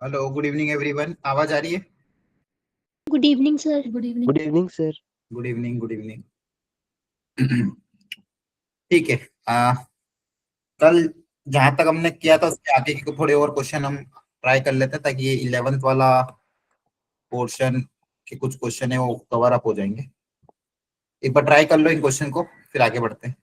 Hello, good evening everyone. आवाज आ रही है? Good evening sir. Good evening. Good evening sir. Good evening, good evening. ठीक है। कल जहां तक हमने किया था उसके आगे के थोड़े और क्वेश्चन हम ट्राई कर लेते हैं, ताकि ये 11th वाला पोर्शन के कुछ क्वेश्चन है वो कवर अप हो जाएंगे। एक बार ट्राई कर लो इन क्वेश्चन को, फिर आगे बढ़ते हैं।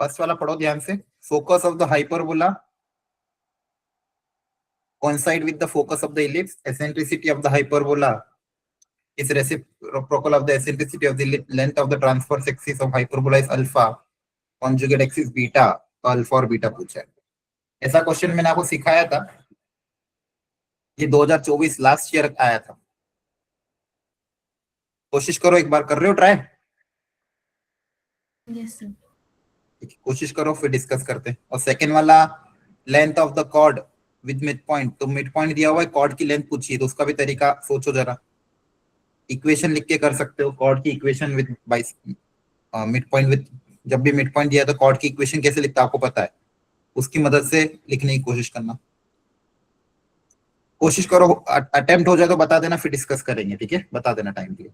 फर्स्ट वाला पढ़ो ध्यान से। Focus of the hyperbola coincide with the focus of the ellipse. Eccentricity of the hyperbola is reciprocal of the eccentricity of the length of the transverse axis of hyperbola is alpha, conjugate axis beta। तो alpha और beta पूछा है। ऐसा question मैंने आपको सिखाया था, ये 2024 लास्ट ईयर आया था। कोशिश करो, एक बार कर रहे हो ट्राई? Yes sir. कोशिश करो, फिर डिस्कस करते हैं। और सेकंड वाला, length of the cord with mid point. तो मिड पॉइंट दिया हुआ है, कॉर्ड की लेंथ पूछिए, तो उसका भी तरीका सोचो जरा। इक्वेशन लिख के कर सकते हो, कॉर्ड की equation with by mid point with. जब भी मिड पॉइंट दिया तो कॉर्ड की इक्वेशन कैसे लिखता है आपको पता है, उसकी मदद से लिखने की कोशिश करना। कोशिश करो, अटेम्प्ट हो जाए तो बता देना, फिर डिस्कस करेंगे। ठीक है, बता देना टाइम के लिए।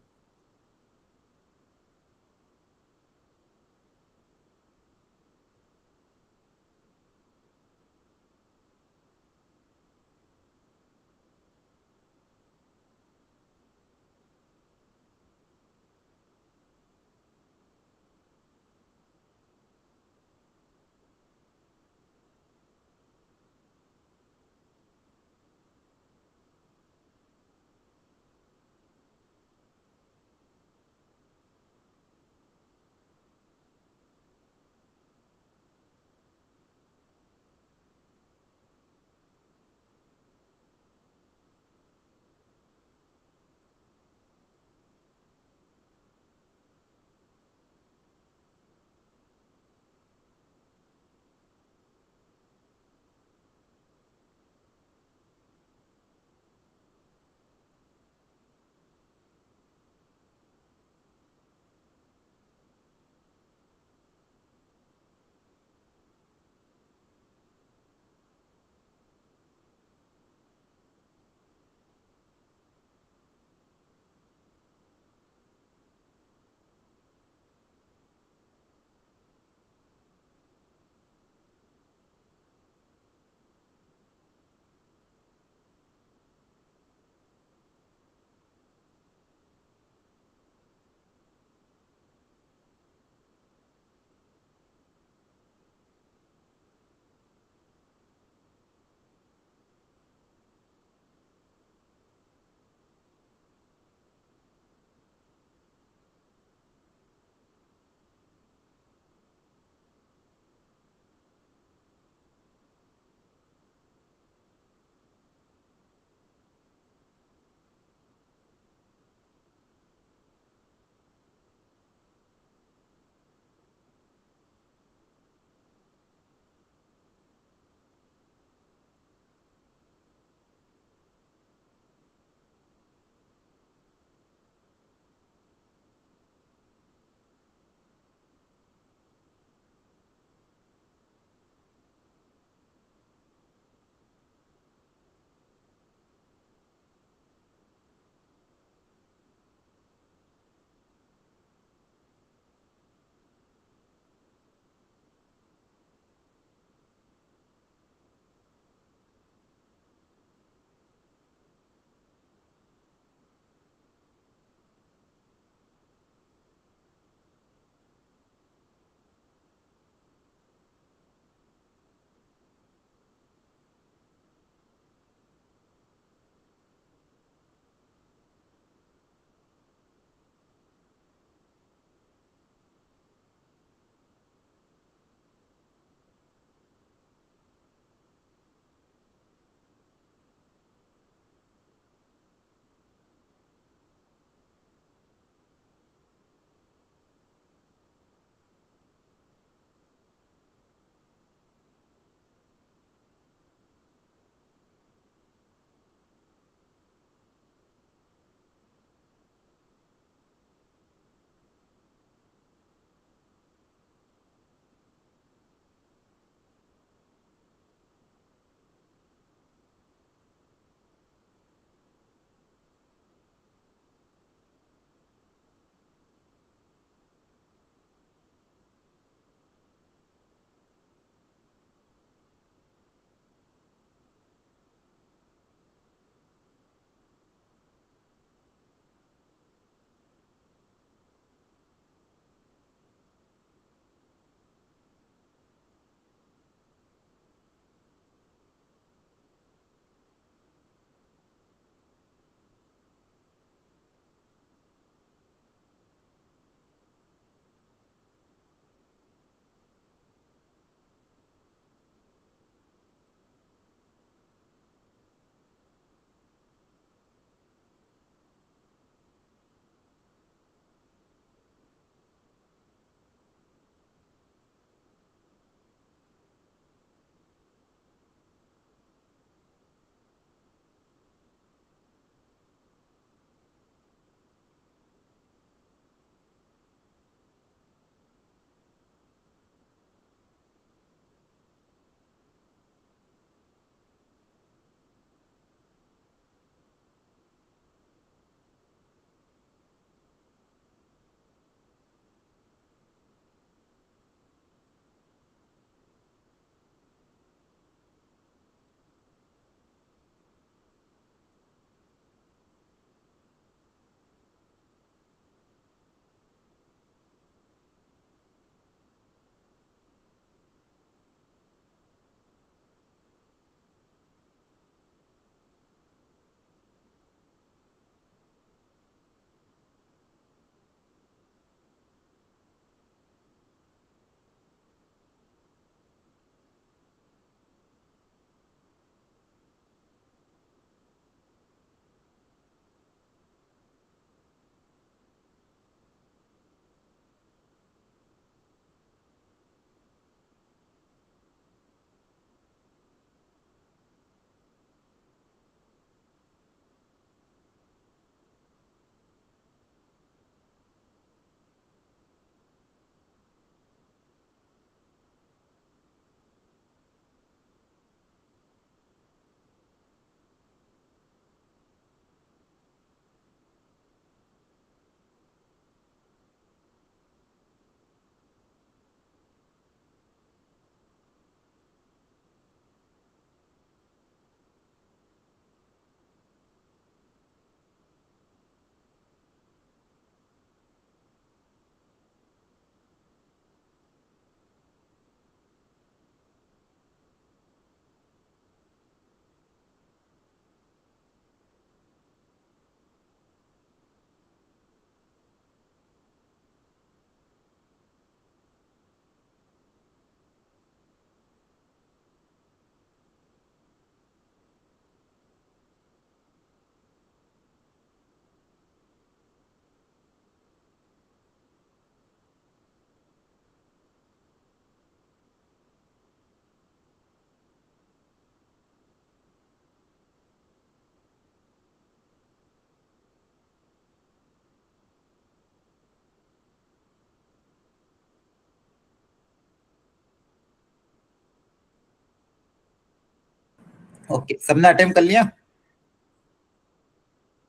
ओके, सबने अटेम्प्ट कर लिया?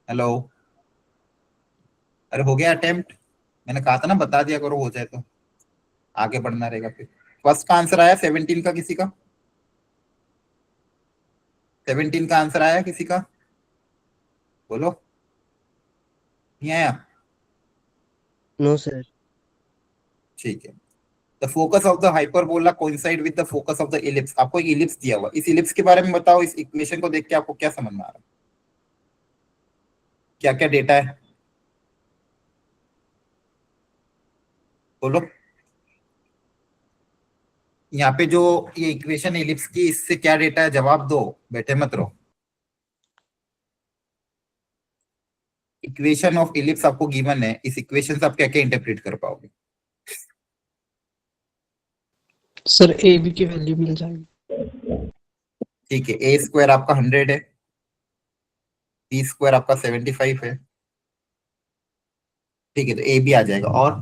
हेलो, अरे हो गया अटेम्प्ट? मैंने कहा था ना बता दिया करो, हो जाए तो आगे बढ़ना रहेगा फिर। फर्स्ट का आंसर आया 17 का किसी का? 17 का आंसर आया किसी का? बोलो। नहीं आया? No sir. ठीक है। The focus of the hyperbola coincide with the focus of the ellipse. आपको एक इलिप्स दिया हुआ, इस इलिप्स के बारे में बताओ। इस इक्वेशन को देख के आपको क्या समझ में आ रहा है? क्या क्या डेटा है बोलो। यहाँ पे जो ये इक्वेशन इलिप्स की, इससे क्या डेटा है? जवाब दो, बैठे मत रहो। इक्वेशन ऑफ इलिप्स आपको गिवन है, इस इक्वेशन से आप क्या क्या इंटरप्रेट कर पाओगे? सर ए बी की वैल्यू मिल जाएगी। ठीक है, ए स्क्वायर आपका 100 है, बी स्क्वायर आपका 75 है। ठीक है, तो ए भी आ जाएगा। और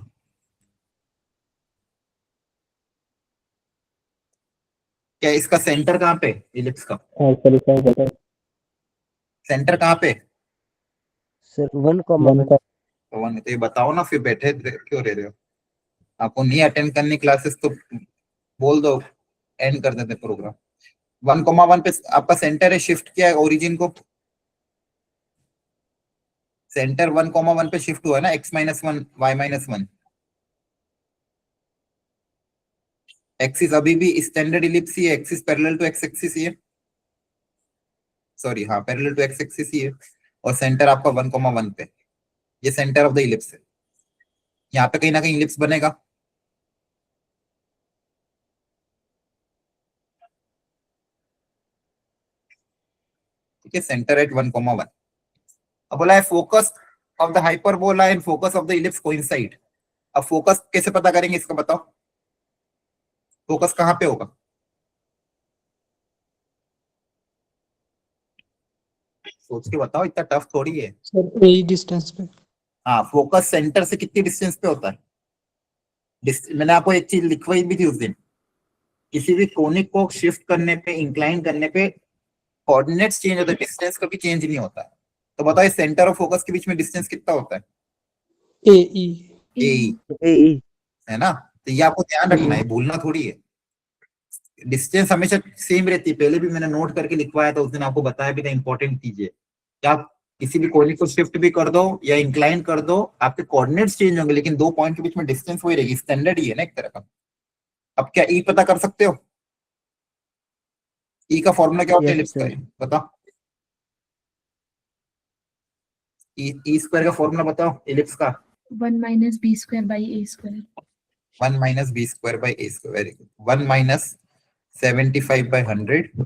क्या इसका सेंटर कहाँ पे, इलिप्स का हाँ सर, इसका बता सेंटर कहाँ पे? सर 1,1 का। वन, तो ये बताओ ना, फिर बैठे क्यों रह रहे हो? आपको नहीं अटेंड करनी क्लासेस तो बोल दो, एंड कर देते प्रोग्राम। 1,1 पे आपका सेंटर है, शिफ्ट किया है ओरिजिन को। सेंटर 1,1 पे शिफ्ट हुआ है ना, x-1 y-1। एक्सिस अभी भी स्टैंडर्ड इलिप्स ही है, axis parallel to X axis ही है। सॉरी, हाँ, पैरेलल टू एक्स एक्सिस ही है। और सेंटर आपका 1,1 पे, ये सेंटर ऑफ द इलिप्स है। यहाँ पे कहीं ना कहीं इलिप्स बनेगा। ठीक है, सेंटर एट 1,1। अब बोला है focus of the hyperbola and focus of the ellipse coincide. अब फोकस कैसे पता करेंगे इसका बताओ? फोकस कहाँ पे होगा? सोच के बताओ, इतना टफ थोड़ी है। सर ए डिस्टेंस पे। हाँ, फोकस सेंटर से कितनी डिस्टेंस पे होता है? मैंने आपको एक चीज लिखवाई भी थी उस दिन, किसी भी कोनिक को शिफ्ट करने पे, इंक्लाइन करने पे कोऑर्डिनेट्स चेंज होता है, डिस्टेंस कभी चेंज नहीं होता है। तो बताओ इस सेंटर और फोकस के बीच में डिस्टेंस कितना होता है? ए ई। ए, है ना? तो ये आपको ध्यान रखना है, भूलना थोड़ी है। डिस्टेंस हमेशा सेम रहती है, पहले भी मैंने नोट करके लिखवाया था उस दिन, आपको बताया भी था इंपॉर्टेंट चीज है कि आप किसी भी कोऑर्डिनेट को शिफ्ट भी कर दो या इंक्लाइन कर दो, आपके कोऑर्डिनेट्स चेंज होंगे, लेकिन दो पॉइंट के बीच में डिस्टेंस वही रहेगी। स्टैंडर्ड ही है ना एक तरह का। अब क्या ई पता कर सकते हो? ई का फॉर्मूला क्या होता है यस इलिप्स का? सर। बताओ, ई स्क्वायर का फॉर्मूला बताओ इलिप्स का। 1 minus b square by a square. 1 minus b square by a square, very good. 1 minus 75 by 100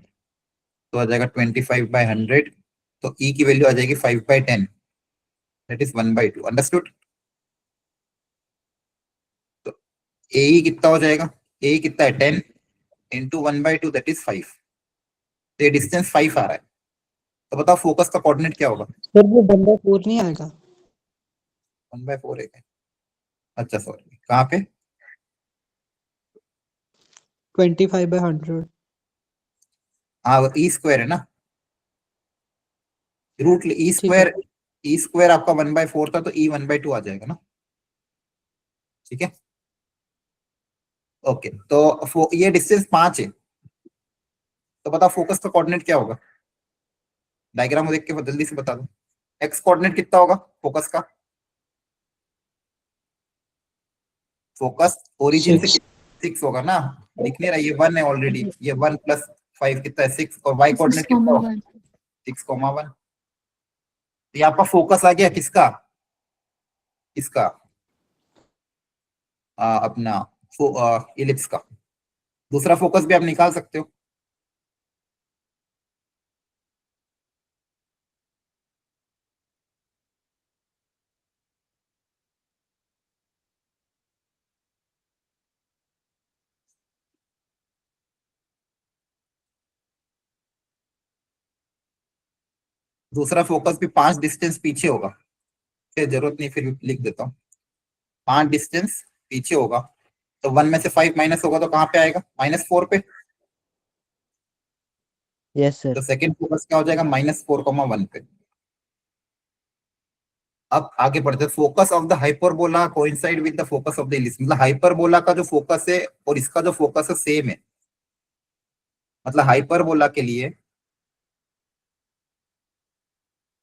तो आ जाएगा 25 by 100। तो e की वैल्यू आ जाएगी 5 by 10, that is 1 by 2। Understood? तो ए कितना हो जाएगा? ए कितना है? 10 इंटू 1 by 2, दैट इज 5। तो ये डिस्टेंस 5 आ रहा है। तो बताओ फोकस का कोऑर्डिनेट क्या होगा? सर वो 1/4 नहीं आएगा? 1 by 4 है। अच्छा सॉरी, कहाँ पे? 25/100। हाँ, ई स्क्वायर है ना, रूट ई ठीक है। स्क्वायर। ई स्क्वायर आपका 1 by 4 था, तो ई 1 by 2 आ जाएगा ना। ठीक है, ओके। तो ये डिस्टेंस 5 है। तो बताओ फोकस का कोऑर्डिनेट क्या होगा? डायग्राम देख के जल्दी से बता दो। एक्स कोऑर्डिनेट कितना होगा फोकस का? फोकस ओरिजिन से 6 होगा ना, दिख नहीं रहा, ये 1 है ऑलरेडी, ये 1 प्लस 5 कितना है? 6। और वाई कोऑर्डिनेट कितना होगा? 6,1. 6,1। तो ये आपका फोकस आ गया किसका? इसका अपना इलिप्स का। दूसरा फोकस भी आप निकाल सकते हो। दूसरा फोकस भी 5 डिस्टेंस पीछे होगा, फिर जरूरत नहीं, फिर भी लिख देता हूँ। 5 डिस्टेंस पीछे होगा, तो 1 में से 5 माइनस होगा तो कहाँ पे आएगा? -4 पे। Yes sir. तो सेकंड फोकस क्या हो जाएगा -4,1 पे। अब आगे बढ़ते, focus of the hyperbola coincide with the focus of the ellipse, मतलब हाइपरबोला का जो फोकस है और इसका जो फोकस है सेम है, मतलब हाइपरबोला के लिए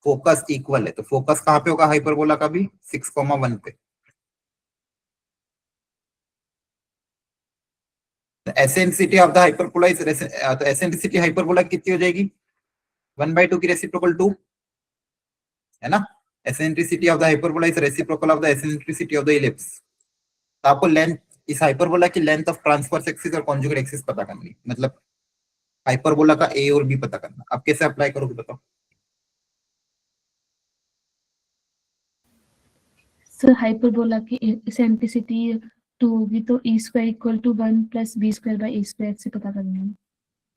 फोकस इक्वल है। तो फोकस कहाँ पे होगा हाइपरबोला का भी 6,1 पे। Eccentricity of the hyperbola is, तो एसेंट्रिसिटी हाइपरबोला कितनी हो जाएगी 1/2 की रेसिप्रोकल 2 है ना। Eccentricity of the hyperbola is reciprocal of the eccentricity of the ellipse. तो आपको लेंथ, इस हाइपरबोला की लेंथ ऑफ ट्रांसवर्स एक्सिस और कॉन्जुगेट एक्सिस पता करनी, मतलब हाइपरबोला का ए और बी पता करना। आप कैसे अप्लाई करोगे बताओ। सर हाइपरबोला की इसेंट्रिसिटी 2 होगी तो e square equal to 1 plus B square by A square से पता करना है।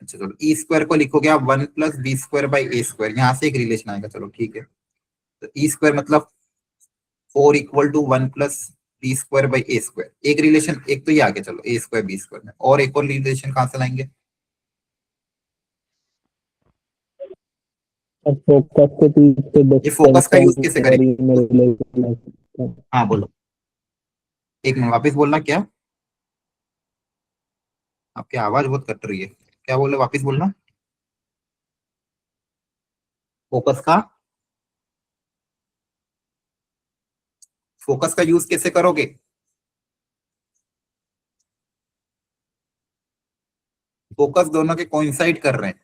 अच्छा चलो, ई स्क्वायर को लिखोगे आप 1 plus B square by A square, यहाँ से एक रिलेशन आएगा। चलो ठीक है, तो ई स्क्वायर मतलब 4 equal to 1 plus B square by A square. एक रिलेशन, एक तो ये आ गया। चलो ए स्क्वायर बी स्क्वायर में, और एक और रिलेशन कहाँ से लाएंगे। फोकस के पीछे ये फोकस का यूज कैसे करेंगे। करेंगे? हाँ बोलो, एक मिनट वापस बोलना। क्या आपकी आवाज बहुत कट रही है, क्या बोले वापस बोलना। फोकस का, फोकस का यूज कैसे करोगे। फोकस दोनों के कोइंसाइड कर रहे हैं।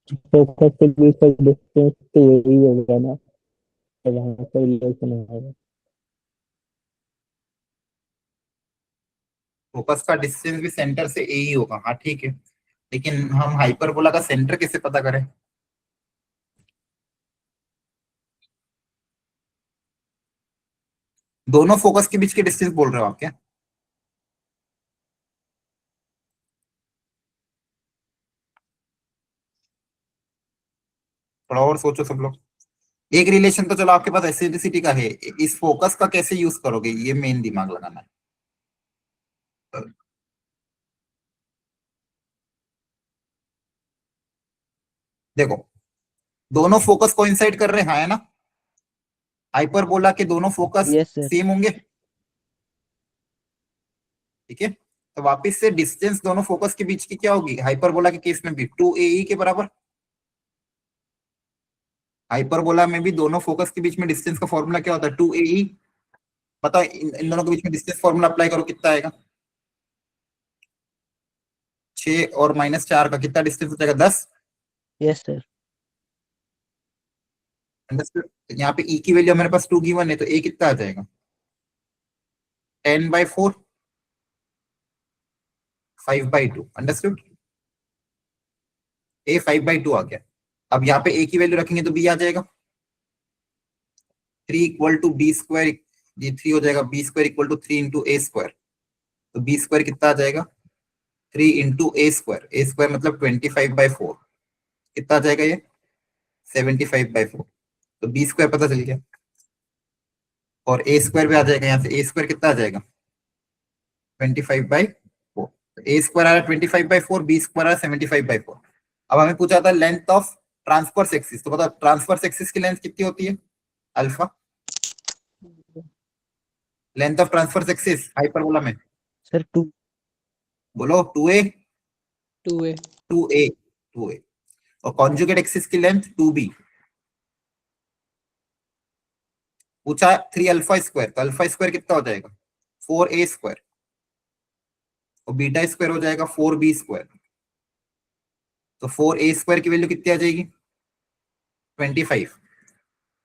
फोकस के बीच का डिस्टेंस तो यही होगा ना, तो वहाँ से रिलेशन होगा। फोकस का डिस्टेंस भी सेंटर से ए ही होगा, हाँ ठीक है। लेकिन हम हाइपरबोला का सेंटर कैसे पता करें। दोनों फोकस के बीच के डिस्टेंस बोल रहे हो आप क्या। थोड़ा और सोचो सब लोग। एक रिलेशन तो चलो आपके पास एसेंट्रिसिटी का है, इस फोकस का कैसे यूज करोगे, ये मेन दिमाग लगाना है। देखो, दोनों फोकस कोइंसाइड कर रहे हैं, हाँ है ना। हाइपरबोला के दोनों फोकस यस सर। सेम होंगे, ठीक है। तो वापस से डिस्टेंस दोनों फोकस के बीच की क्या होगी हाइपरबोला के केस में भी 2AE के बराबर। हाइपरबोला में भी दोनों फोकस के बीच में डिस्टेंस का फॉर्मूला क्या होता है 2AE। बताओ इन दोनों के बीच में डिस्टेंस फॉर्मूला अप्लाई करो, कितना आएगा 6 और -4 का कितना डिस्टेंस हो जाएगा 10। Yes sir. अंडरस्टूड। यहाँ पे E की वैल्यू हमारे पास 2 गिवन है, तो A कितना आ जाएगा 10/4, 5/2। अंडरस्टूड, A 5/2 आ गया। अब यहाँ पे A की वैल्यू रखेंगे तो B आ जाएगा 3 इक्वल टू बी स्क्वायर। ये 3 हो जाएगा, B square equal to 3 into A square. तो बी स्क्वायर कितना आ जाएगा 3 into A square. A square मतलब 25/4, कितना आ जाएगा ये 75/4। तो बी स्क्वायर पता चल गया, और ए स्क्वायर भी आ जाएगा। यहाँ से ए स्क्वायर कितना आ जाएगा 25/4। ए स्क्वायर आ रहा 25/4, बी स्क्वायर आ रहा 75/4। अब हमें पूछा था लेंथ ऑफ ट्रांसफर्स एक्सिस, तो बताओ ट्रांसफर्स एक्सिस की लेंथ कितनी होती है alpha. Length of transverse axis hyperbola में सर 2। बोलो 2A। 2A 2A 2A। और कॉन्जुगेट एक्सिस की लेंथ 2B। पूछा 3α², तो अल्फा स्क्वायर कितना हो जाएगा 4A², और बीटा स्क्वायर हो जाएगा 4B²। तो 4A² की वैल्यू कितनी आ जाएगी 25,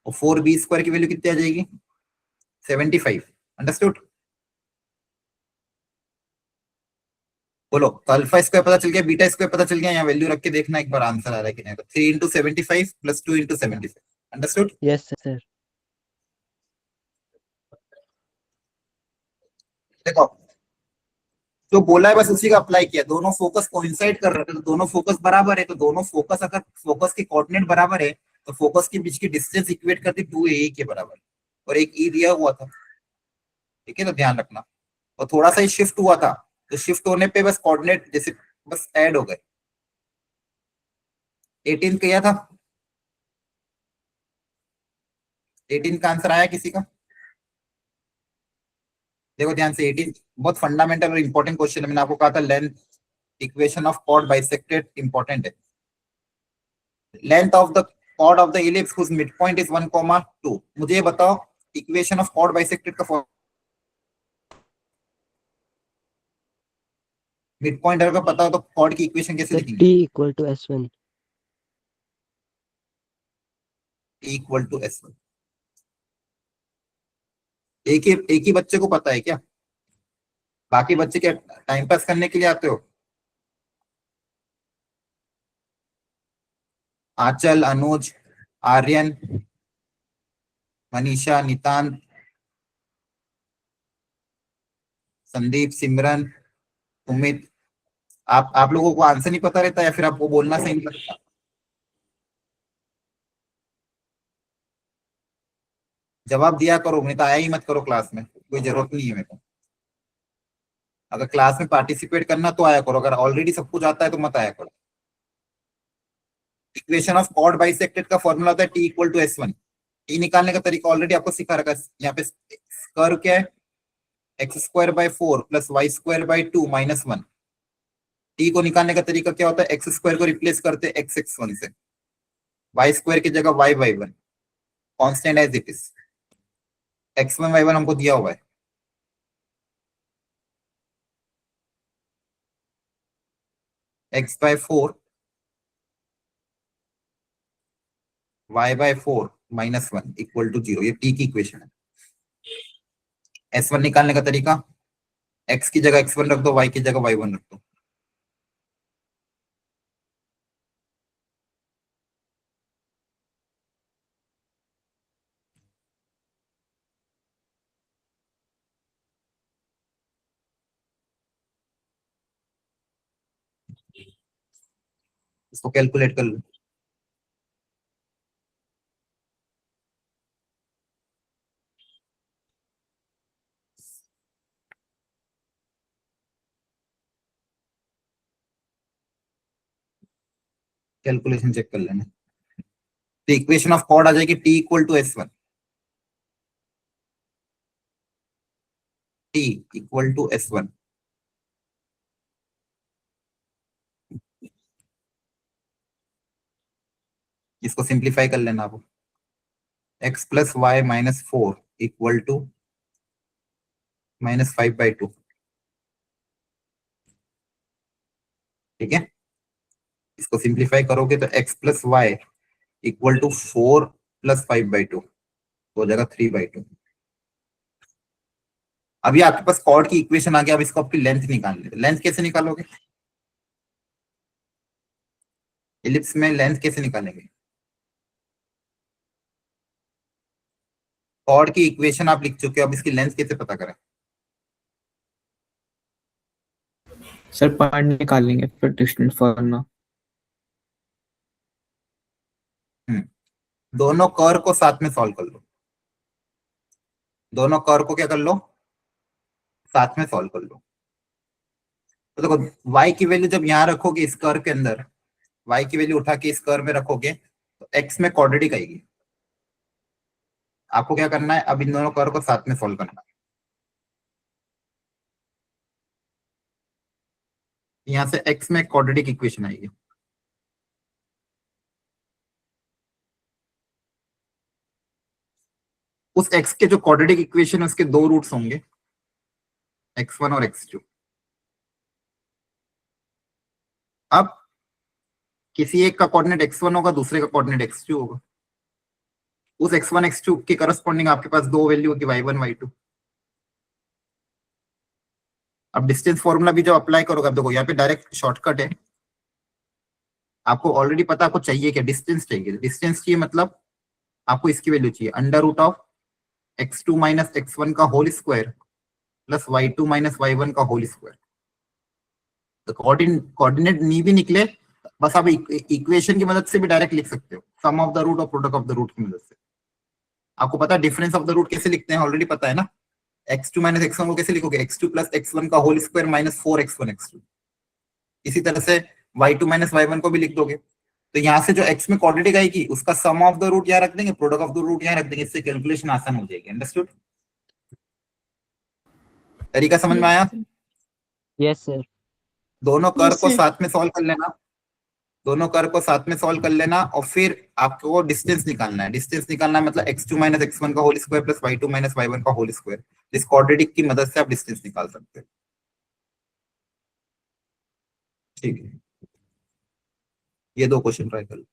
और 4B² की वैल्यू कितनी आ जाएगी 75। अंडरस्टूड। बोलो, तो अल्फा स्क्वायर पता चल गया, बीटा स्क्वायर पता चल गया। यहाँ वैल्यू रख के देखना एक बार आंसर आ रहा है कि नहीं। तो 3 into 75 plus 2 into 75। Understood. Yes sir. देखो, जो बोला है बस उसी का अप्लाई किया। दोनों फोकस कोइंसाइड कर रहे थे, तो दोनों फोकस बराबर है। तो दोनों फोकस, अगर फोकस के कोऑर्डिनेट बराबर है तो फोकस के बीच की डिस्टेंस इक्वेट करती 2AE के बराबर, और एक E दिया हुआ था, ठीक है। तो ध्यान रखना। और थोड़ा सा ही शिफ्ट हुआ था, तो शिफ्ट होने पे बस कोऑर्डिनेट जैसे बस ऐड हो गए। 18 किया था, 18 का आंसर आया किसी का? देखो ध्यान से, 18 बहुत फंडामेंटल और इंपॉर्टेंट क्वेश्चन है। मैंने आपको कहा था length equation of chord bisected important है। Length of the chord of the ellipse whose mid point is 1,2। मुझे ये बताओ इक्वेशन ऑफ कॉर्ड बाइसेक्टेड का मिड पॉइंट अगर पता हो तो कॉर्ड की इक्वेशन कैसे सर लिखेंगे? T equal to S1। Equal to S1। एक ही बच्चे को पता है क्या? बाकी बच्चे क्या टाइम पास करने के लिए आते हो? आंचल, अनुज, आर्यन, मनीषा, नितांत, संदीप, सिमरन, उमित, आप लोगों को आंसर नहीं पता रहता या फिर आपको बोलना सही नहीं लगता? जवाब दिया करो, नहीं तो आया ही मत करो क्लास में, कोई जरूरत नहीं है मेरे को। अगर क्लास में पार्टिसिपेट करना तो आया करो, अगर ऑलरेडी सब कुछ आता है तो मत आया करो। इक्वेशन ऑफ कॉर्ड बाइसेक्टेड का फॉर्मूला होता है T equal to S1। T निकालने का तरीका ऑलरेडी आपको सिखा रखा है। यहाँ पे कर्व क्या है? x²/4 plus y²/2 minus 1। T को निकालने का तरीका क्या होता है? x² को रिप्लेस करते हैं x(x1) से, y² की जगह y(y1), constant as it is. x1 y1 हमको दिया हुआ है, x/4 y/4 minus 1 equal to 0। ये टी की इक्वेशन है। S1 निकालने का तरीका, x की जगह x1 रख दो, y की जगह y1 रख दो। इसको कैलकुलेट कर लो। कैलकुलेशन चेक कर लेना। तो इक्वेशन ऑफ कॉर्ड आ जाएगी T equal to S1। T equal to S1। इसको सिंप्लीफाई कर लेना आप। x plus Y minus 4 equal to -5/2। ठीक है, इसको सिंप्लीफाई करोगे तो x plus Y equal to 4 plus 5/2 हो जाएगा 3/2। अभी आपके पास कॉर्ड की इक्वेशन आ गया। अब इसको आपकी लेंथ निकालनी है। लेंथ कैसे निकालोगे? इलिप्स में लेंथ कैसे निकालेंगे? कॉर्ड की इक्वेशन आप लिख चुके हो, अब इसकी लेंथ कैसे पता करें? सर पॉइंट निकाल लेंगे फिर डिस्टेंस फॉर्मूला। दोनों कर्व को साथ में सॉल्व कर लो। दोनों कर्व को क्या कर लो? साथ में सॉल्व कर लो। तो देखो y की वैल्यू जब यहाँ रखोगे इस कर्व के अंदर, y की वैल्यू उठा के इस कर्व में रखोगे तो x में क्वाड्रेटिक आएगी। आपको क्या करना है? अब इन दोनों कर्व को साथ में सॉल्व करना है। यहां से x में क्वाड्रेटिक इक्वेशन आएगी। उस x के जो क्वाड्रेटिक इक्वेशन है उसके दो रूट्स होंगे, x1 और x2। अब किसी एक का कोऑर्डिनेट x1 होगा, दूसरे का कोऑर्डिनेट x2 होगा। उस x1 x2 के करस्पॉन्डिंग आपके पास दो वैल्यू होगी y1 y2। अब डिस्टेंस फॉर्मूला भी जो अप्लाई करोगे, अब देखो यहाँ पे डायरेक्ट शॉर्टकट है। आपको ऑलरेडी पता आपको चाहिए क्या? डिस्टेंस चाहिए। डिस्टेंस चाहिए मतलब आपको इसकी वैल्यू चाहिए √ऑफ x2 माइनस x1 का whole square plus y2 minus y1 का होल स्क्वायर। तो कोऑर्डिनेट नहीं भी निकले, बस आप इक्वेशन की मदद से भी डायरेक्ट लिख सकते हो, सम ऑफ द रूट और प्रोडक्ट ऑफ द रूट की मदद से। आपको पता है डिफरेंस ऑफ द रूट कैसे लिखते हैं? ऑलरेडी पता है ना। x2 माइनस x1 को कैसे लिखोगे, x2 प्लस x1 का whole square minus 4x1 x2। इसी तरह से y2 माइनस y1 को भी लिख दोगे। तो यहाँ से जो x में क्वाड्रेटिक आएगी उसका सम ऑफ द रूट यहाँ रख देंगे, प्रोडक्ट ऑफ द रूट यहाँ रख देंगे, इससे कैलकुलेशन आसान हो जाएगी। अंडरस्टूड? तरीका समझ में आया? Yes sir. दोनों कर Yes, को sir. साथ में सॉल्व कर लेना, दोनों कर को साथ में सॉल्व कर लेना, और फिर आपको डिस्टेंस निकालना है। डिस्टेंस निकालना है मतलब x2 माइनस x1 का whole square plus y2 minus y1 का होल स्क्वायर। इस क्वाड्रेटिक की मदद से आप डिस्टेंस निकाल सकते हैं। ठीक है, ये दो क्वेश्चन ट्राई कर लो।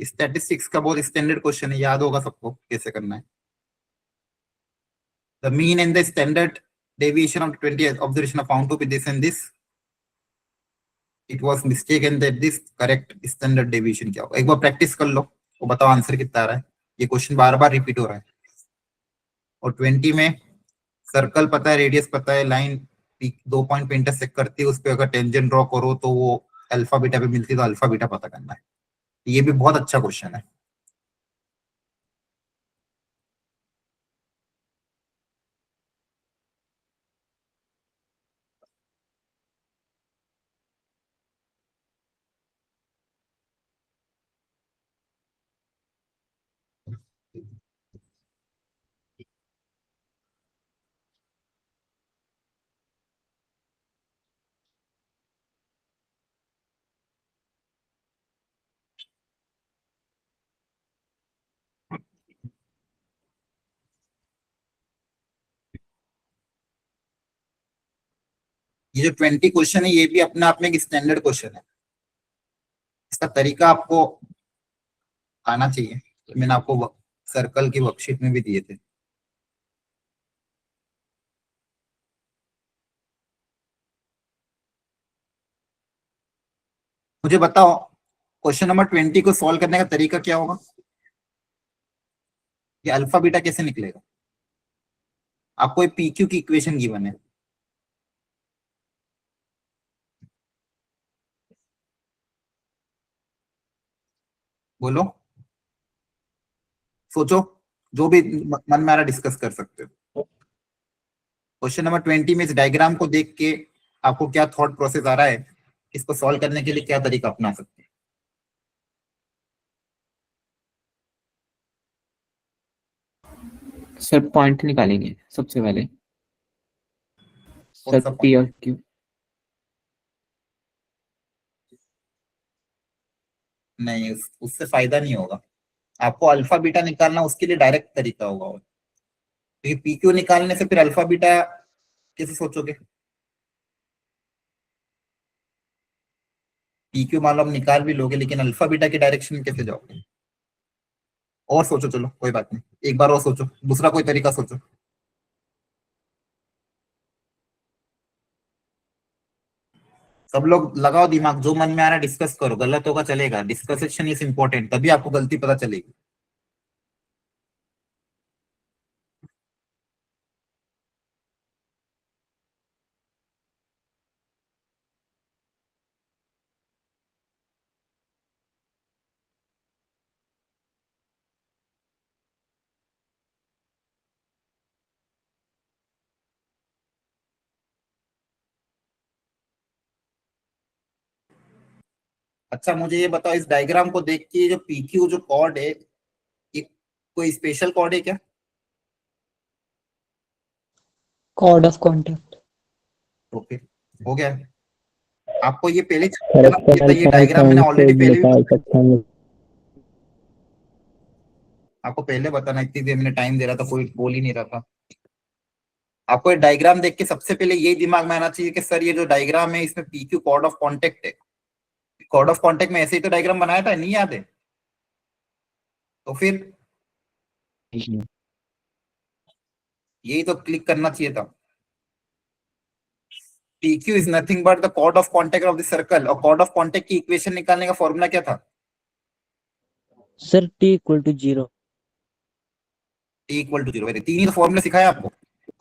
स्टैटिस्टिक्स का बहुत स्टैंडर्ड क्वेश्चन है, याद होगा सबको कैसे करना है। The mean and the standard deviation of 20 observation found to be this and this, it was mistake and that this correct standard deviation क्या होगा। एक बार प्रैक्टिस कर लो और बताओ आंसर कितना आ रहा है। ये क्वेश्चन बार बार रिपीट हो रहा है। और 20 में सर्कल पता है, रेडियस पता है, लाइन दो पॉइंट पे इंटरसेक्ट करती है, उस पर अगर टेंजेंट ड्रॉ करो तो वो अल्फा बीटा पे मिलती है, तो अल्फा बीटा पता करना है। ये भी बहुत अच्छा क्वेश्चन है। ये जो 20 क्वेश्चन है ये भी अपने आप में एक स्टैंडर्ड क्वेश्चन है। इसका तरीका आपको आना चाहिए, तो मैंने आपको सर्कल की वर्कशीट में भी दिए थे। मुझे बताओ क्वेश्चन नंबर 20 को सॉल्व करने का तरीका क्या होगा। ये अल्फा बीटा कैसे निकलेगा। आपको एक पीक्यू की इक्वेशन गिवन है, बोलो, सोचो। जो भी मन में आ रहा डिस्कस कर सकते हो। क्वेश्चन नंबर 20 में इस डायग्राम को देख के आपको क्या थॉट प्रोसेस आ रहा है, इसको सॉल्व करने के लिए क्या तरीका अपना सकते हैं? सर पॉइंट निकालेंगे सबसे पहले। कौन सर सा पी point? और क्यू। नहीं, उससे फायदा नहीं होगा। आपको अल्फा बीटा निकालना, उसके लिए डायरेक्ट तरीका होगा। क्योंकि पी क्यू निकालने से फिर अल्फा बीटा कैसे सोचोगे? पी क्यू मान लो आप निकाल भी लोगे, लेकिन अल्फा बीटा के डायरेक्शन में कैसे जाओगे? और सोचो, चलो कोई बात नहीं, एक बार और सोचो, दूसरा कोई तरीका सोचो। सब लोग लगाओ दिमाग, जो मन में आ रहा है डिस्कस करो, गलत होगा चलेगा, डिस्कशन इज इंपॉर्टेंट, तभी आपको गलती पता चलेगी। अच्छा मुझे ये बताओ, इस डायग्राम को देख के जो पी क्यू जो कॉर्ड है, ये कोई स्पेशल कॉर्ड है क्या? Cord of contact. ओके, हो गया। आपको ये पहले करेक्शन ये अल्फा डायग्राम मैंने से ऑलरेडी पहले भी निकाल सकते हैं। आपको पहले बताना, इतनी देर मैंने टाइम दे रहा था, कोई बोल ही नहीं रहा था। आपको ये डायग्राम देख के सबसे पहले यही दिमाग में आना चाहिए कि सर ये जो डायग्राम है इसमें P Q chord of contact है। कॉर्ड ऑफ कॉन्टेक्ट में ऐसे ही तो डायग्राम बनाया था, नहीं याद है? तो फिर यही तो क्लिक करना चाहिए था। PQ is nothing but the chord of contact of the circle, और chord of contact की इक्वेशन निकालने का फॉर्मूला क्या था? Sir t equal to 0। T equal to 0। तीन ही तो फॉर्मूला सिखाया आपको,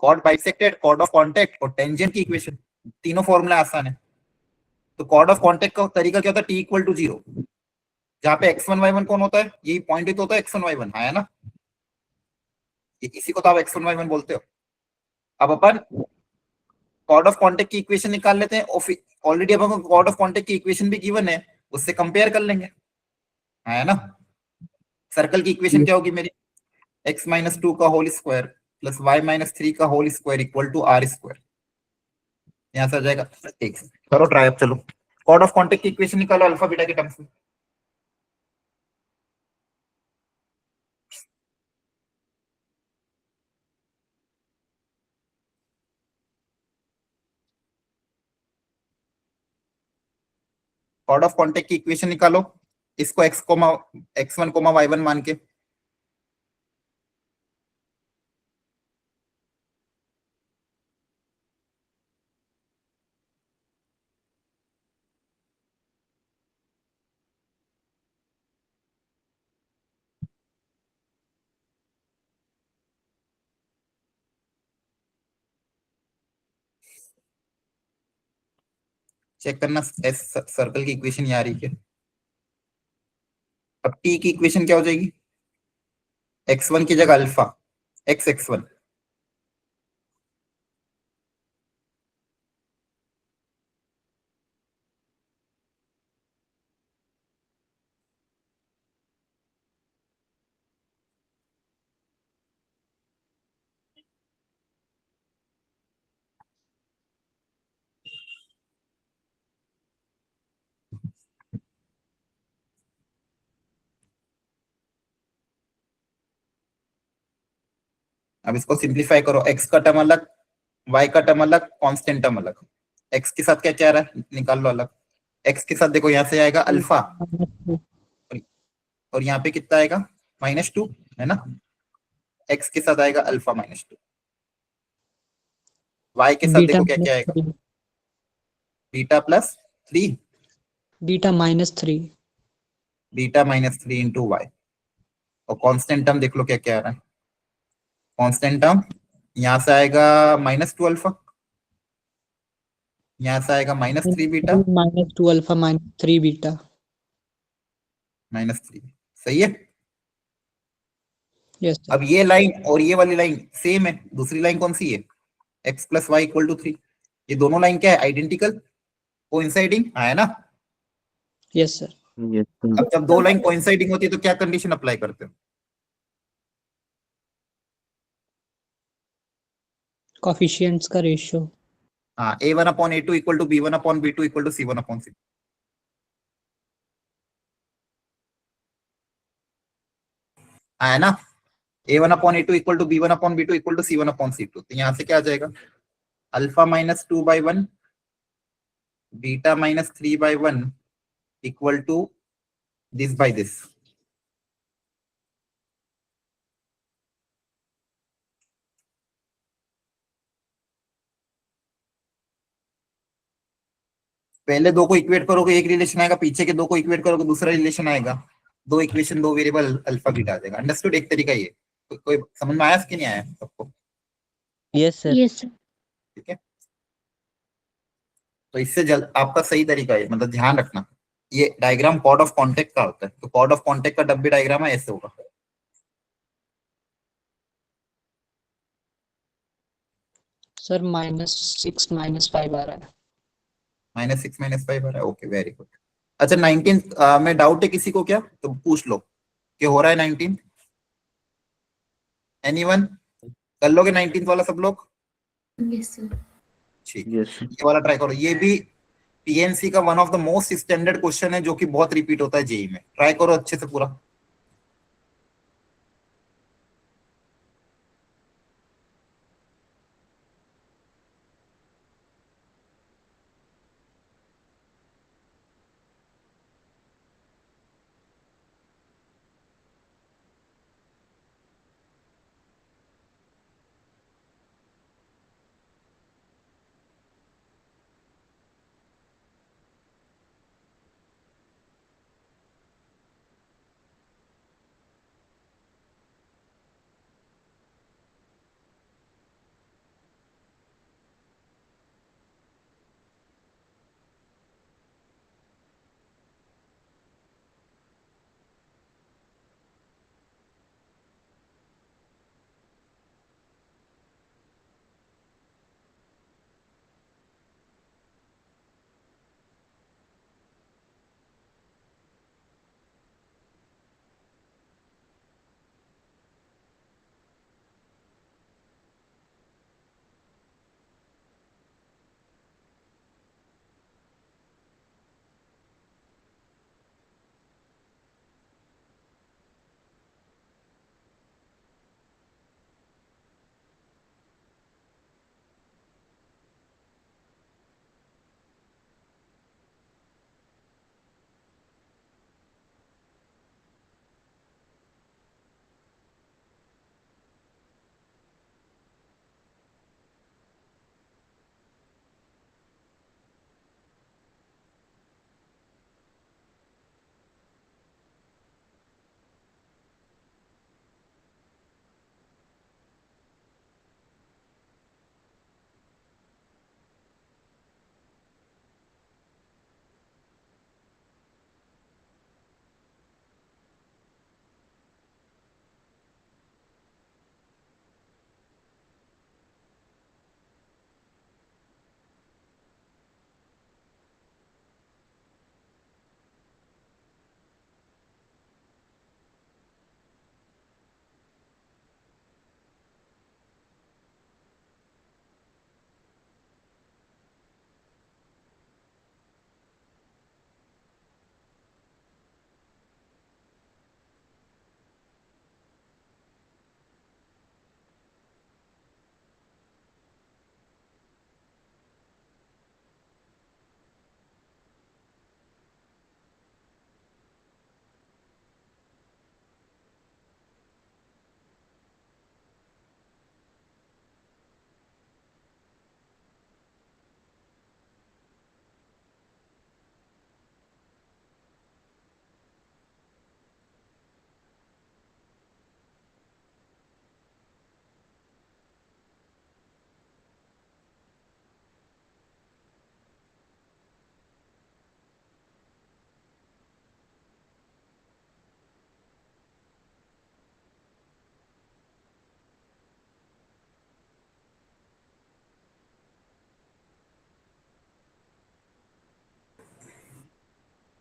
chord bisected, chord of contact और टेंजेंट की इक्वेशन। तीनों फॉर्मूला आसान है। तो chord of contact का तरीका क्या होता है? T इक्वल टू 0, जहाँ पे x1 y1 कौन होता है? यही पॉइंट ही तो होता है x1 y1, है ना? इसी को तो आप x1 y1 बोलते हो। अब अपन कॉर्ड ऑफ कॉन्टेक्ट की इक्वेशन निकाल लेते हैं, और ऑलरेडी अपन को कॉर्ड ऑफ कॉन्टेक्ट की इक्वेशन भी गिवन है, उससे कंपेयर कर लेंगे, है ना? सर्कल की इक्वेशन क्या होगी मेरी? x माइनस 2 का whole square plus y minus 3 का whole square equal to R square. यहां से आ जाएगा। एक करो ट्राई अब, चलो कॉर्ड ऑफ कॉन्टेक्ट की इक्वेशन निकालो अल्फा बीटा के टर्म्स में। कॉर्ड ऑफ कॉन्टेक्ट की इक्वेशन निकालो, इसको x1 y1 मान के। चेक करना सर्कल की इक्वेशन ये आ रही है। अब t की इक्वेशन क्या हो जाएगी? x1 की जगह अल्फा x1। अब इसको सिंप्लीफाई करो, x का टर्म अलग, y का टर्म अलग, कांस्टेंट टर्म अलग। x के साथ क्या क्या आ रहा है निकाल लो अलग। x के साथ देखो, यहाँ से आएगा अल्फा, और यहाँ पे कितना आएगा? -2, है ना? x के साथ आएगा अल्फा -2। y के साथ देखो क्या क्या आएगा? Beta plus 3, beta -3। Beta -3 into Y. और कांस्टेंट टर्म देख लो क्या क्या आ रहा है। कांस्टेंट टर्म यहाँ से आएगा -2 अल्फा, यहाँ से आएगा -3 बीटा, -2 अल्फा -3 बीटा। -3। सही है? Yes sir. अब ये लाइन और ये वाली लाइन सेम है, दूसरी लाइन कौन सी है, x plus Y equal to 3। ये दोनों लाइन क्या है, आइडेंटिकल, कोइंसाइडिंग है ना। Yes sir. Yes, sir. अब जब दो लाइन कोइंसाइडिंग होती है तो क्या कंडीशन अप्लाई करते हो, कॉफिशिएंट्स का रेशियो। हाँ, a1/a2 equal to b1/b2 equal to c1/c, है ना। a1/a2 equal to b1/b2 equal to c1/c2, तो यहाँ से क्या आ जाएगा, alpha minus 2/1 beta minus 3/1 equal to this by this. पहले दो को इक्वेट करोगे एक रिलेशन आएगा, पीछे के दो को इक्वेट करोगे दूसरा रिलेशन आएगा, दो इक्वेशन दो वेरिएबल अल्फा बीटा आ जाएगा। अंडरस्टूड, एक तरीका ये। कोई समझ में आया कि नहीं आया सबको, यस सर। Yes sir. ठीक है। तो इससे जल्द आपका सही तरीका है, मतलब ध्यान रखना, ये डायग्राम कॉर्ड ऑफ कॉन्टेक्ट का होता है, तो कॉर्ड ऑफ कॉन्टेक्ट का डब्बे डायग्राम है, ऐसे होगा। सर -6 -5 आ रहा है। -6 -5 आ रहा है, ओके वेरी गुड। अच्छा 19 में डाउट है किसी को क्या, तो पूछ लो कि हो रहा है 19, एनीवन, कर लोगे 19 वाला सब लोग, यस सर। ठीक। Yes, sir. ये वाला ट्राई करो, ये भी पीएनसी का one of the most standard question है जो कि बहुत रिपीट होता है जेई में, ट्राई करो अच्छे से पूरा।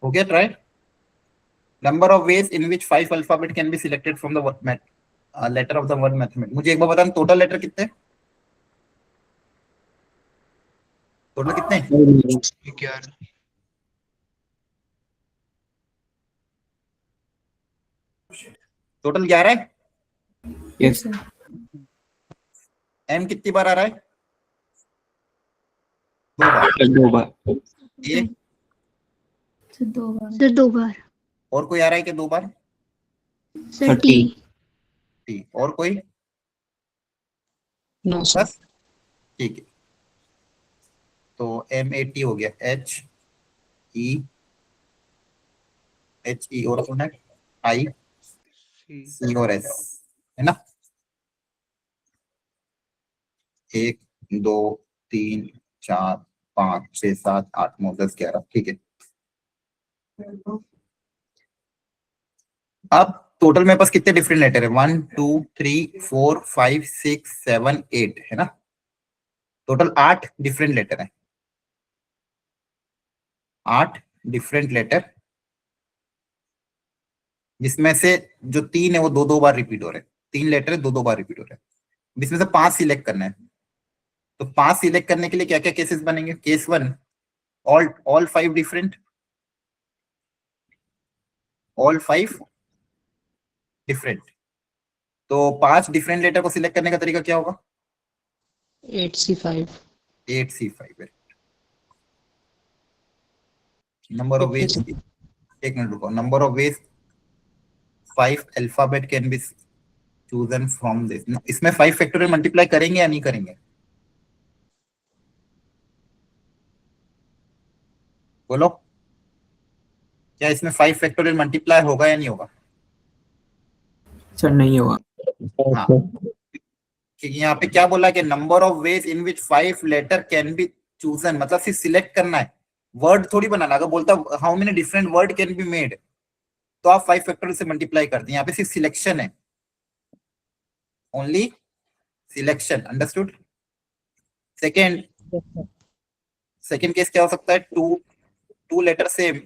हो गया try. Number of ways in which 5 alphabet can be selected from the letter of the word mathematics. मुझे एक बार बताना टोटल लेटर कितने हैं? टोटल कितने हैं? 11. टोटल 11 है. Yes. sir. एम कितनी बार आ रहा है? 2 बार. 2 बार. ए सर 2 बार. सर 2 बार. और कोई आ रहा है कि 2 बार? सर 30. टी. टी. और कोई? No, sir. बस ठीक है. तो M-A-T हो गया. H-E और कौन है? I-C और S है ना. 1 2 3 4 5 6 7 8 9 10 11. ठीक है. अब टोटल मेरे पास कितने डिफरेंट लेटर है? 1 2 3 4 5 6 7 8 है ना. टोटल 8 डिफरेंट लेटर है. 8 डिफरेंट लेटर, जिसमें से जो 3 है वो 2 बार रिपीट हो रहे हैं. 3 लेटर है 2 बार रिपीट हो रहे हैं. इसमें से 5 सिलेक्ट करना है. तो 5 सिलेक्ट करने के लिए क्या क्या केसेस बनेंगे? Case 1 all 5 different. All 5 different. तो 5 डिफरेंट लेटर को सिलेक्ट करने का तरीका क्या होगा? 8C5. 8C5. Number of veg, एक मिनट रुको. Number of veg 5 alphabet can be chosen from this. इसमें 5 फैक्टोरियल मल्टीप्लाई करेंगे या नहीं करेंगे? बोलो, क्या इसमें 5 फैक्टोरियल मल्टीप्लाई होगा या नहीं होगा? सर नहीं होगा. हाँ, क्योंकि यहाँ पे क्या बोला कि number of ways in which 5 letter can be chosen, मतलब सिर्फ सिलेक्ट करना है, वर्ड थोड़ी बनाना. अगर बोलता how many different word can be made, तो आप 5 फैक्टोरियल से मल्टीप्लाई कर दें. यहाँ पे सिर्फ सिलेक्शन है, only selection. Understood? Second case क्या हो सकता है? 2 लेटर सेम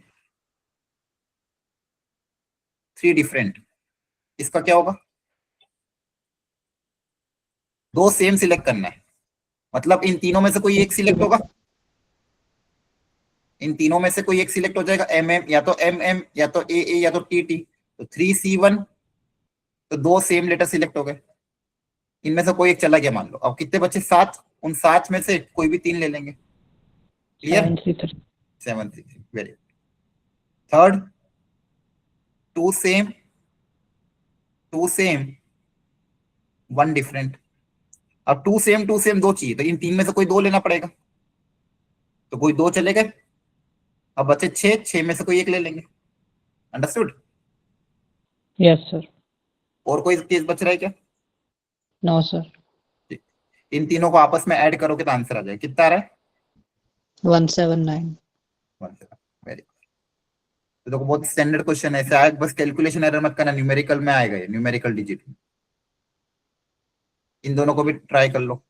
3 डिफरेंट. इसका क्या होगा? 2 सेम सिलेक्ट करना है, मतलब इन तीनों में से कोई एक सिलेक्ट होगा. इन तीनों में से कोई एक सिलेक्ट हो जाएगा. MM या तो MM या तो AA या तो TT. तो 3C1, तो 2 सेम लेटर सिलेक्ट हो गए. इनमें से कोई एक चला गया मान लो. अब कितने बचे? 7. उन 7 में से कोई भी 3 ले लेंगे. Clear? 7C3. 7C3. Very. Third 2 same 1 different. अब 2 सेम 2 चाहिए, तो इन 3 में से कोई 2 लेना पड़ेगा. तो कोई 2 चले गए. अब बचे 6 में से कोई एक ले लेंगे. अंडरस्टूड? Yes, sir. और कोई केस बच रहा है क्या? No, sir. इन तीनों को आपस में ऐड करोगे तो आंसर आ जाए. कितना आ रहा है? 179. 1. वेरी. तो देखो बहुत स्टैंडर्ड क्वेश्चन है. ऐसे आए बस कैलकुलेशन एरर मत करना, न्यूमेरिकल में आएगा ये, न्यूमेरिकल डिजिट. इन दोनों को भी ट्राई कर लो.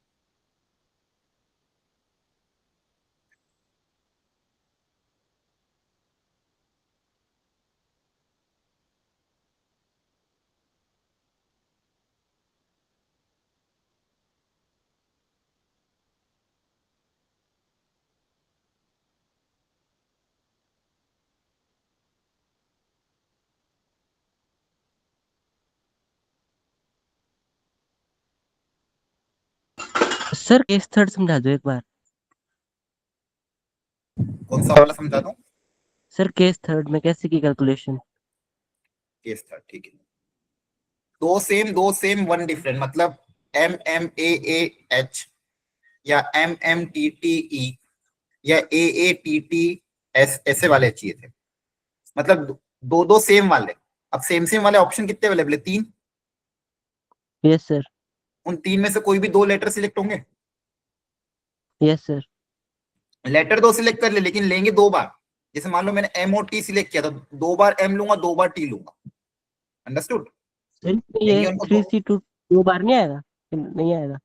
सर केस थर्ड समझा दो एक बार. कौन सा वाला समझा दूं? सर केस थर्ड में कैसे की कैलकुलेशन? केस था. ठीक है. 2 सेम 1 डिफरेंट, मतलब MMAAH या MMTTE या AATTS ऐसे वाले चाहिए थे. मतलब 2 सेम वाले. अब सेम वाले ऑप्शन कितने अवेलेबल है? 3. Yes sir. उन 3 में से कोई भी 2 लेटर सिलेक्ट होंगे. Yes sir. लेटर 2 सिलेक्ट कर ले, लेकिन लेंगे 2 बार. जैसे मान लो मैंने MOT सिलेक्ट किया, तो 2 बार M लूंगा, 2 बार T लूंगा. अंडरस्टूड? ये 3C2 2 बार नहीं आएगा? नहीं आएगा.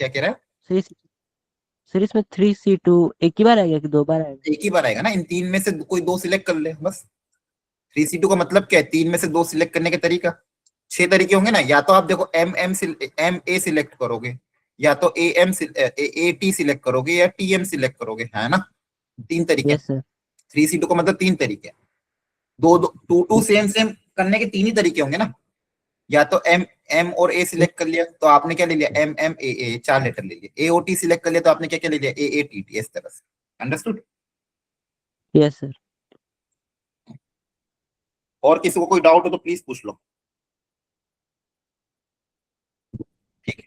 क्या कह रहा है? सर इसमें 3C2 एक ही बार आएगा कि 2 बार आएगा? एक ही बार आएगा ना, इन तीन में से कोई दो सिलेक्ट कर ले बस। 3C2 का मतलब क्या है, तीन में से दो सिलेक्ट करने का तरीका, 6 तरीके होंगे ना। या तो आप देखो एम ए सिलेक्ट करोगे, या तो ए टी सिलेक्ट करोगे, या टी एम सिलेक्ट करोगे, है ना। 3 तरीके। Yes sir. 3C2 का मतलब 3 तरीके। दो दो टू टू सेम सेम करने के 3 ही तरीके होंगे ना। या तो एम एम और ए सिलेक्ट कर लिया तो आपने क्या ले लिया, एम एम ए 4 लेटर ले लिया। ए ओ टी सिलेक्ट कर लिया तो आपने क्या क्या ले लिया, ए टी टी, इस तरह से। अंडरस्टूड। Yes sir. और किसी को कोई डाउट हो तो प्लीज पूछ लो। ठीक है।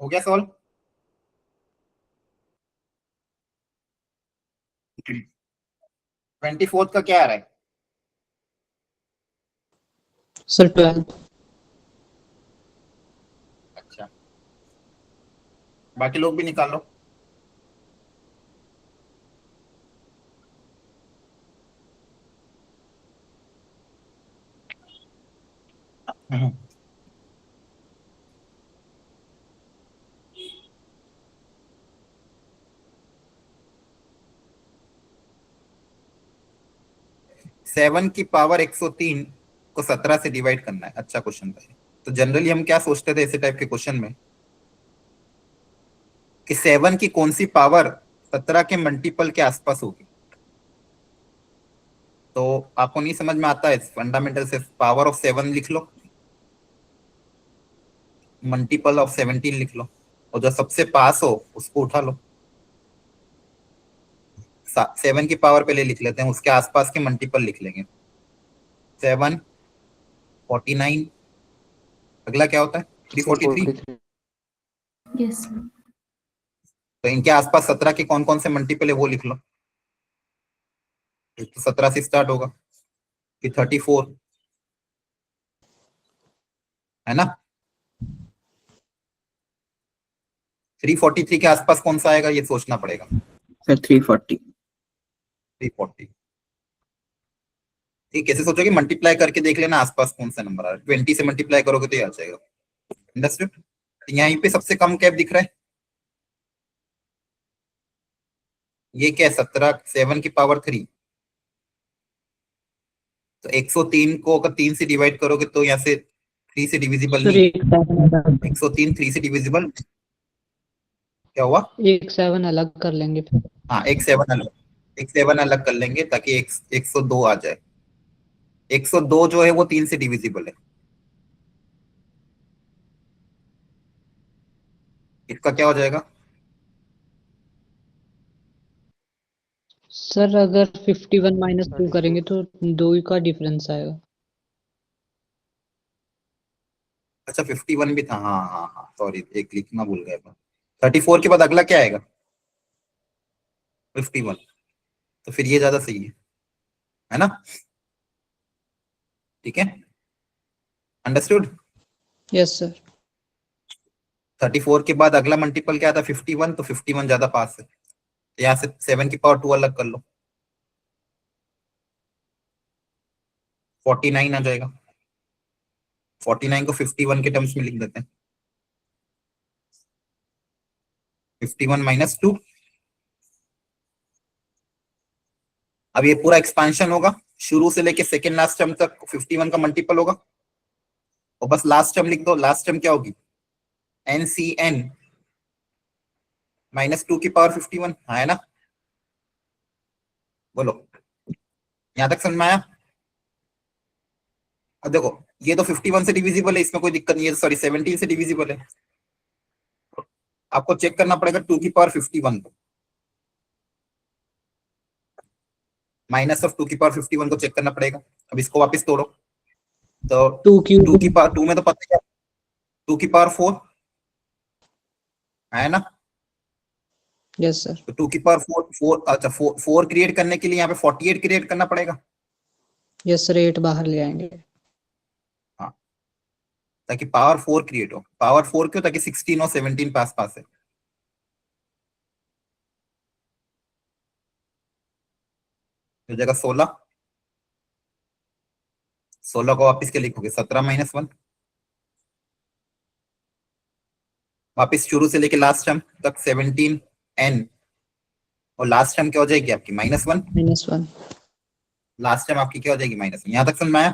हो गया सॉल्व। 24 का क्या आ रहा है? सर 12। अच्छा, बाकी लोग भी निकाल लो। हम्म। 7 की पावर 103 को 17 से डिवाइड करना है। अच्छा क्वेश्चन था ये। तो जनरली हम क्या सोचते थे ऐसे टाइप के क्वेश्चन में, कि 7 की कौन सी पावर 17 के मल्टीपल के आसपास होगी। तो आपको नहीं समझ में आता है, फंडामेंटल से पावर ऑफ 7 लिख लो, मल्टीपल ऑफ 17 लिख लो, और जो सबसे पास हो उसको उठा लो। 7 की पावर पहले लिख लेते हैं, उसके आसपास के मल्टीपल लिख लेंगे। 7, 49, अगला क्या होता है 343। यस। तो इनके आसपास 17 के कौन कौन से मल्टीपल है वो लिख लो। तो 17 से स्टार्ट होगा, फिर 34, है ना। 343 के आसपास कौन सा आएगा ये सोचना पड़ेगा। सर 340। 340 ठीक, कैसे सोचोगे, मल्टीप्लाई करके देख लेना आसपास कौन सा नंबर आ रहा है। 20 से मल्टीप्लाई करोगे तो ये आ जाएगा। अंडरस्टूड। यहीं पे सबसे कम कैप दिख रहा है, ये क्या है 17, 7 की पावर 3। तो 103 को अगर 3 से डिवाइड करोगे तो यहाँ से 3 से डिविजिबल सर नहीं, एक 7 अलग 103 3 से डिविजिबल क्या हुआ? एक 7 अलग कर लेंगे फिर। हाँ एक 7 अलग कर लेंगे ताकि 102 आ जाए। 102 जो है वो 3 से डिविजिबल है। इसका क्या हो जाएगा? सर अगर 51 माइनस 2 करेंगे तो 2 का डिफरेंस आएगा। अच्छा 51 भी था, हाँ हाँ हाँ सॉरी एक लिखना भूल गया था। 34 के बाद अगला क्या आएगा? 51। तो फिर ये ज्यादा सही है ना? ठीक है, अंडरस्टूड। Yes sir. 34 के बाद अगला मल्टीपल क्या था? 51, तो 51 ज्यादा पास है। यहाँ से 7 की पावर 2 अलग कर लो, 49 आ जाएगा। 49 को 51 के टर्म्स में लिख देते हैं। 51 माइनस 2। अब ये पूरा एक्सपेंशन होगा, शुरू से लेके सेकेंड लास्ट टर्म तक 51 का मल्टीपल होगा। और बस लास्ट टर्म लिख दो। लास्ट टर्म क्या होगी? NCN -2 की पावर 51, हाँ है ना? बोलो, यहां तक समझ में आया? अब देखो ये तो 51 से डिविजिबल है, इसमें कोई दिक्कत नहीं है। सॉरी 17 से डिविजिबल है। आपको चेक करना पड़ेगा 2 की पावर 51 को, माइनस ऑफ 2 की पावर 51 को चेक करना पड़ेगा। अब इसको वापस तोड़ो तो 2 क्यूब 2 की पावर 2 में तो पता है 2 की पावर 4 है ना? Yes sir. तो 2 की पावर 4 अच्छा 4 क्रिएट करने के लिए यहाँ पे 48 क्रिएट करना पड़ेगा। यस सर 8 बाहर ले आएंगे। हाँ, ताकि पावर 4 क्रिएट हो। पावर 4 क्यों? ताकि 16 और 17 पास पास है। तो जगह 16 को वापस के लिखोगे 17 माइनस 1। वापस शुरू से लेके लास्ट टर्म तक 17n, और लास्ट टर्म क्या हो जाएगी आपकी? -1। -1। लास्ट टाइम आपकी क्या हो जाएगी? -1। यहां तक समझ में आया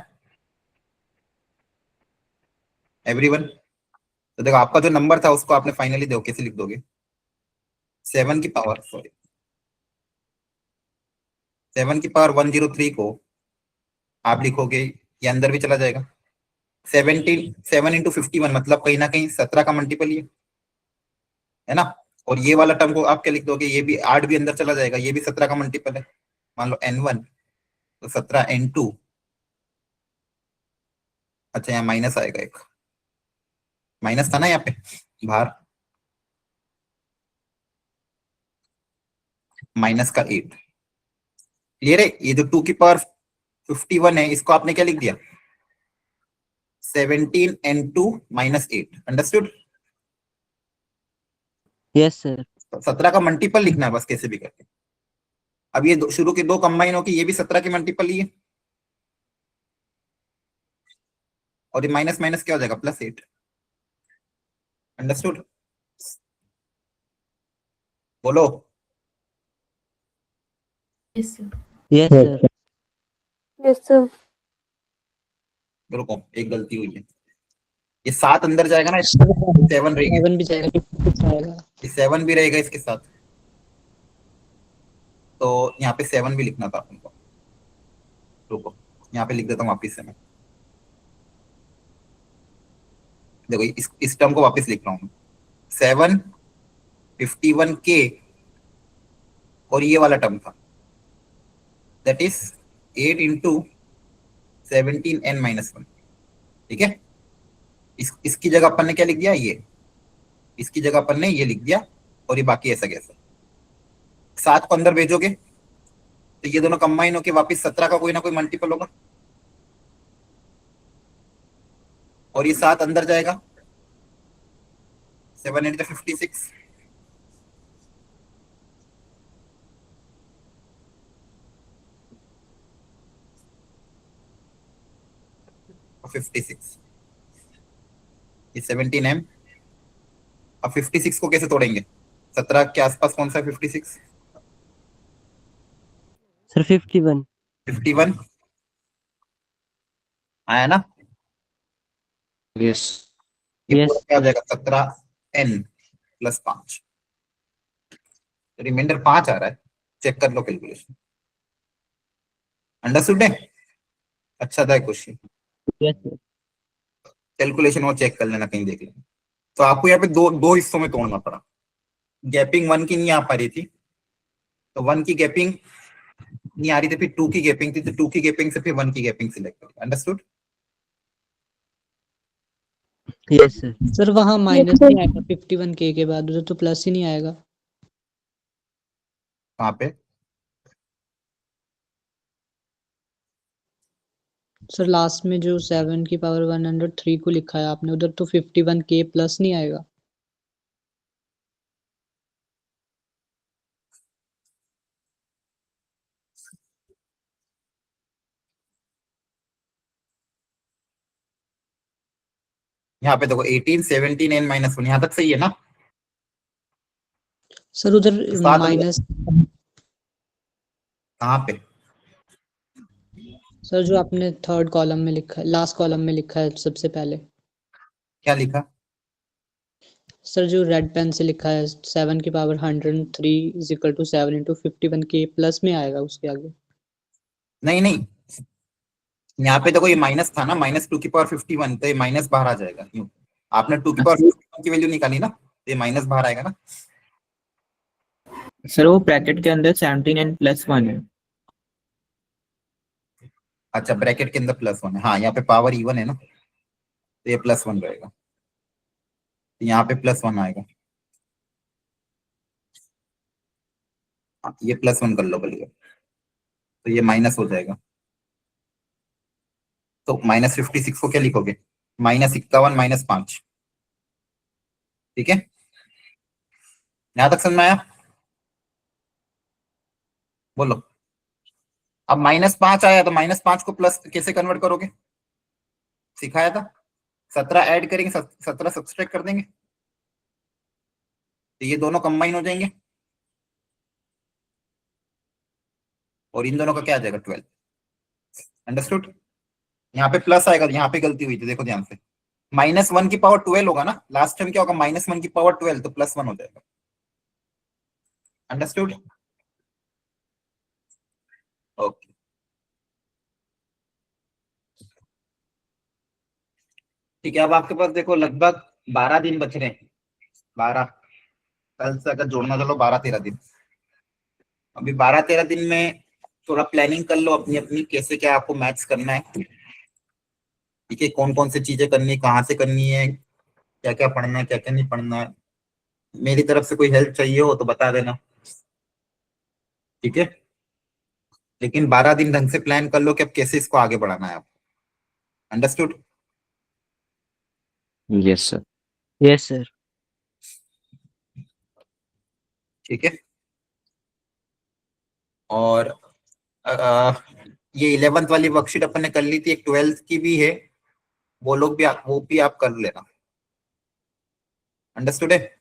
एवरीवन? तो देखो आपका जो नंबर था उसको आपने फाइनली देखो कैसे लिख दोगे। 7 की पावर 103 को आप लिखोगे, ये अंदर भी चला जाएगा। 7 इंटू 51 मतलब कहीं ना कहीं 17 का मल्टीपल ये है ना? और ये वाला टर्म को आप क्या लिख दोगे? ये भी 8 भी अंदर चला जाएगा, ये भी 17 का मल्टीपल है। मान लो n1 तो 17 n2। अच्छा यहाँ माइनस आएगा, एक माइनस था ना यहाँ पे बाहर, माइनस का 8। क्लियर है? ये जो 2 की पावर 51 है इसको आपने क्या लिख दिया? 17 n2 -8। अंडरस्टूड? Yes sir. 17 का मल्टीपल लिखना है बस कैसे भी करके। अब ये शुरू के दो कंबाइन होके ये भी 17 के मल्टीपल ही है, और ये माइनस माइनस क्या हो जाएगा? +8। अंडरस्टूड? बोलो। Yes sir. Yes sir. Yes sir. रुको एक गलती हुई है, ये 7 अंदर जाएगा ना, 7 रहेगा, 7 भी जाएगा, 56 आएगा। ये 7 भी रहेगा इसके साथ, तो यहाँ पे 7 भी लिखना था अपन को। रुको यहाँ पे लिख देता हूँ वापिस से मैं। देखो इस टर्म को वापस लिख रहा हूँ। 7 51k और ये वाला टर्म था, दैट इज 8 इंटू 17n-1। ठीक है, इसकी जगह अपन ने क्या लिख दिया? ये इसकी जगह अपन ने ये लिख दिया, और ये बाकी ऐसा कैसा। 7 को अंदर भेजोगे तो ये दोनों कंबाइन होके वापस 17 का कोई ना कोई मल्टीपल होगा, और ये 7 अंदर जाएगा। 7 × 56 और 56, ये 17m। अब 56 को कैसे तोड़ेंगे? 17 के आसपास कौन सा 56? सर 51। 51 आया ना? यस ये Yes. पूरा क्या हो जाएगा 17n प्लस 5, रिमाइंडर 5 आ रहा है, चेक कर लो कैलकुलेशन। अंडरस्टूड है? अच्छा था क्वेश्चन, Yes, sir. कैलकुलेशन और चेक कर लेना, कहीं देख लेना। तो आपको यहाँ पे दो दो हिस्सों में तोड़ना पड़ा, गैपिंग 1 की नहीं आ पा रही थी, तो 1 की गैपिंग नहीं आ रही थी, फिर 2 की गैपिंग थी, तो 2 की गैपिंग से फिर 1 की गैपिंग सिलेक्ट करी। अंडरस्टूड? Yes, sir. सर वहाँ माइनस नहीं आएगा 51k के बाद, उधर तो प्लस ही नहीं आएगा। कहाँ पे? सर लास्ट में जो 7 की पावर 103 को लिखा है आपने, उधर तो 51k प्लस नहीं आएगा। यहाँ पे देखो 18 17 n माइनस 1, यहाँ तक सही है ना? सर उधर साथ में माइनस, कहाँ पे? सर जो आपने थर्ड कॉलम में लिखा है, लास्ट कॉलम में लिखा है सबसे पहले, क्या लिखा? सर जो रेड पेन से लिखा है 7 की power 103 is equal to 7 into 51k plus में आएगा उसके आगे। नहीं नहीं, यहाँ पे देखो ये माइनस था ना, -2 की पावर 51, तो ये माइनस बाहर आ जाएगा। क्यों? आपने 2 की पावर 51 की वैल्यू निकाली ना, तो ये माइनस बाहर आएगा ना। सर वो ब्रैकेट के अंदर 17n प्लस 1 है। अच्छा, ब्रैकेट के अंदर +1 है, हाँ यहाँ पे पावर इवन है ना, तो ये +1 रहेगा, यहाँ पे +1 आएगा। हाँ, ये +1 कर लो बोलिए, तो ये माइनस हो जाएगा। तो -56 को क्या लिखोगे? -51 -5, ठीक है? यहाँ तक समझ में आया? बोलो। अब -5 आया, तो -5 को प्लस कैसे कन्वर्ट करोगे? सिखाया था, 17 ऐड करेंगे, 17 सब्सट्रैक्ट कर देंगे, तो ये दोनों कंबाइन हो जाएंगे, और इन दोनों का क्या आ जाएगा 12। अंडरस्टूड? यहाँ पे प्लस आएगा, यहाँ पे गलती हुई थी, देखो ध्यान से, -1 की पावर 12 होगा ना, लास्ट टाइम क्या होगा, -1 की पावर 12, तो +1 हो जाएगा। अंडरस्टूड? ओके, ठीक है। अब आपके पास देखो लगभग 12 दिन बच रहे हैं, 12, कल से अगर जोड़ना चलो 12-13 दिन। अभी 12-13 दिन में थोड़ा प्लानिंग कर लो अपनी अपनी, कैसे क्या आपको मैथ्स करना है, ठीक है? कौन कौन सी चीजें करनी है, कहाँ से करनी है, क्या क्या पढ़ना है, क्या क्या नहीं पढ़ना है। मेरी तरफ से कोई हेल्प चाहिए हो तो बता देना, ठीक है? लेकिन 12 दिन ढंग से प्लान कर लो कि अब कैसे इसको आगे बढ़ाना है आप। Understood? Yes sir. Yes, sir. ठीक है। और ये 11th वाली वर्कशीट अपन ने कर ली थी, एक 12th की भी है, वो लोग भी वो भी आप कर लेना। अंडरस्टूड है?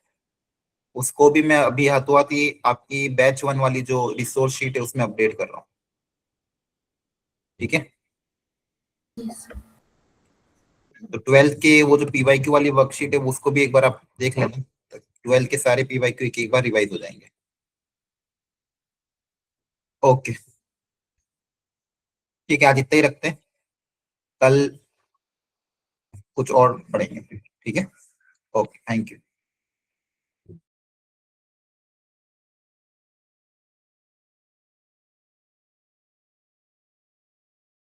उसको भी मैं अभी हाथों हाथ ही आपकी बैच 1 वाली जो रिसोर्स शीट है उसमें अपडेट कर रहा हूँ, ठीक है? तो 12th के वो जो पीवाईक्यू वाली वर्कशीट है उसको भी एक बार आप देख लेना, 12th के सारे पीवाईक्यू एक बार रिवाइज हो जाएंगे। ओके, ठीक है, आज इतना ही रखते हैं, कल कुछ और पढ़ेंगे, ठीक है? Okay, thank you.